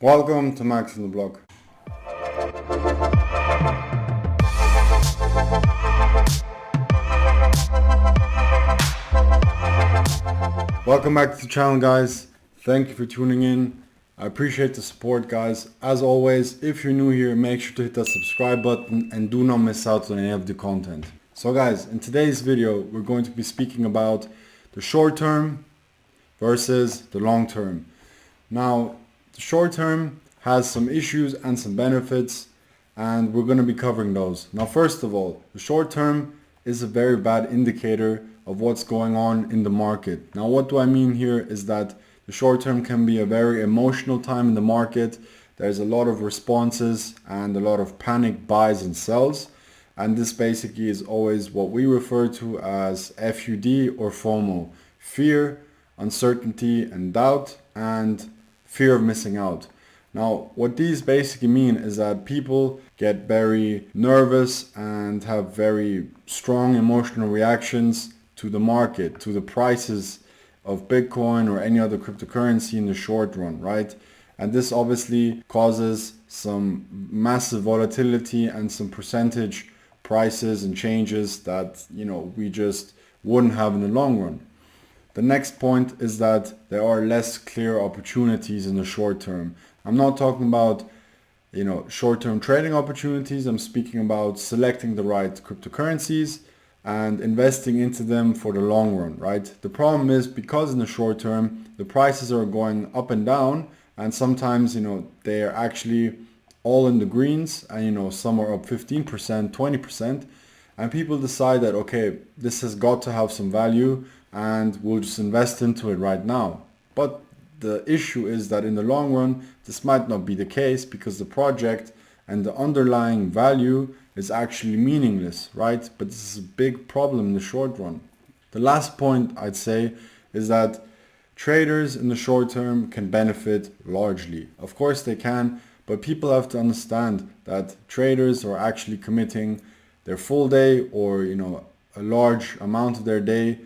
Welcome to Max on the Block. Welcome back to the channel, guys. Thank you for tuning in. I appreciate the support, guys. As always, if you're new here, make sure to hit that subscribe button and do not miss out on any of the content. So guys, in today's video, we're going to be speaking about the short term versus the long term. Now, the short term has some issues and some benefits, and we're going to be covering those. Now, first of all, the short term is a very bad indicator of what's going on in the market. Now, what do I mean here is that the short term can be a very emotional time in the market. There's a lot of responses and a lot of panic buys and sells. And this basically is always what we refer to as FUD or FOMO. Fear, uncertainty and doubt, and fear of missing out. Now, what these basically mean is that people get very nervous and have very strong emotional reactions to the market, to the prices of Bitcoin or any other cryptocurrency in the short run, right? And this obviously causes some massive volatility and some percentage prices and changes that, we just wouldn't have in the long run. The next point is that there are less clear opportunities in the short term. I'm not talking about, short-term trading opportunities. I'm speaking about selecting the right cryptocurrencies and investing into them for the long run, right? The problem is because in the short term, the prices are going up and down, and sometimes, they are actually all in the greens, and, some are up 15%, 20%, and people decide that, okay, this has got to have some value, and we'll just invest into it right now. But the issue is that in the long run, this might not be the case because the project and the underlying value is actually meaningless, right? But this is a big problem in the short run. The last point I'd say is that traders in the short term can benefit largely. Of course they can, but people have to understand that traders are actually committing their full day or, a large amount of their day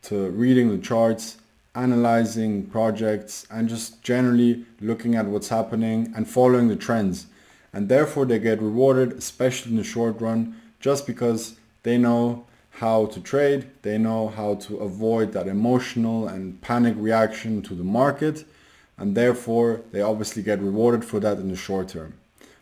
to reading the charts, analyzing projects, and just generally looking at what's happening and following the trends. And therefore they get rewarded, especially in the short run, just because they know how to trade, they know how to avoid that emotional and panic reaction to the market, and therefore they obviously get rewarded for that in the short term.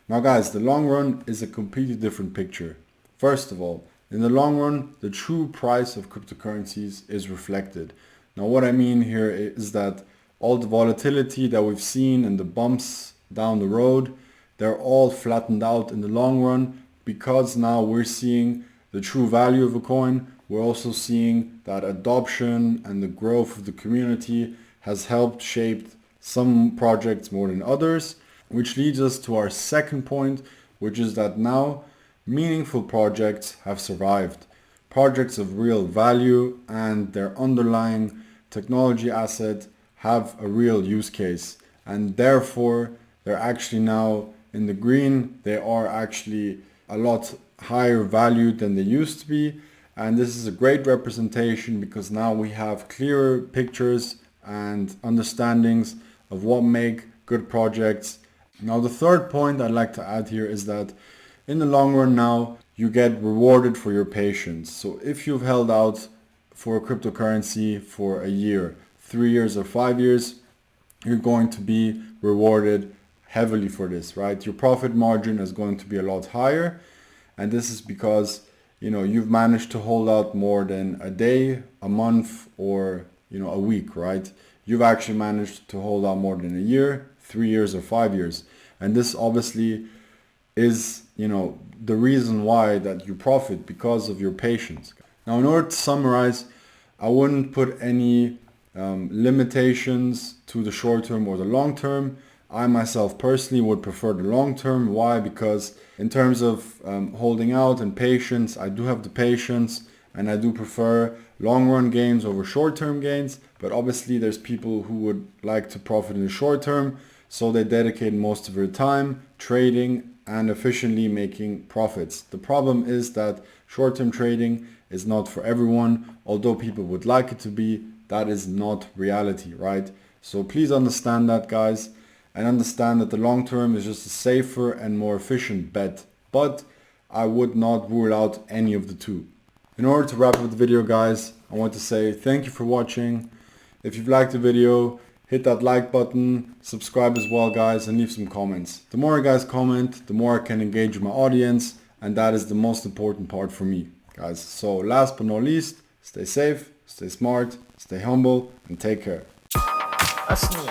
Now guys, the long run is a completely different picture. First of all, in the long run, the true price of cryptocurrencies is reflected. Now what I mean here is that all the volatility that we've seen and the bumps down the road, they're all flattened out in the long run because now we're seeing the true value of a coin. We're also seeing that adoption and the growth of the community has helped shape some projects more than others, which leads us to our second point, which is that now meaningful projects have survived. Projects of real value and their underlying technology asset have a real use case, and therefore they're actually now in the green. They are actually a lot higher valued than they used to be, and this is a great representation because now we have clearer pictures and understandings of what make good projects. Now the third point I'd like to add here is that in the long run now you get rewarded for your patience. So if you've held out for a cryptocurrency for a year, 3 years or 5 years, you're going to be rewarded heavily for this, right? Your profit margin is going to be a lot higher, and this is because you've managed to hold out more than a day, a month, or a week, right? You've actually managed to hold out more than a year, 3 years or 5 years, and this obviously is the reason why that you profit because of your patience. Now, in order to summarize, I wouldn't put any limitations to the short term or the long term. I myself personally would prefer the long term. Why? Because in terms of holding out and patience, I do have the patience and I do prefer long run gains over short term gains. But obviously there's people who would like to profit in the short term, so they dedicate most of their time trading and efficiently making profits. The problem is that short-term trading is not for everyone. Although people would like it to be, that is not reality, right? So please understand that, guys. and understand that the long term is just a safer and more efficient bet. But I would not rule out any of the two. In order to wrap up the video, guys, I want to say thank you for watching. If you've liked the video, hit that like button, subscribe as well, guys, and leave some comments. The more you guys comment, the more I can engage with my audience, and that is the most important part for me, guys. So last but not least, stay safe, stay smart, stay humble, and take care. That's me.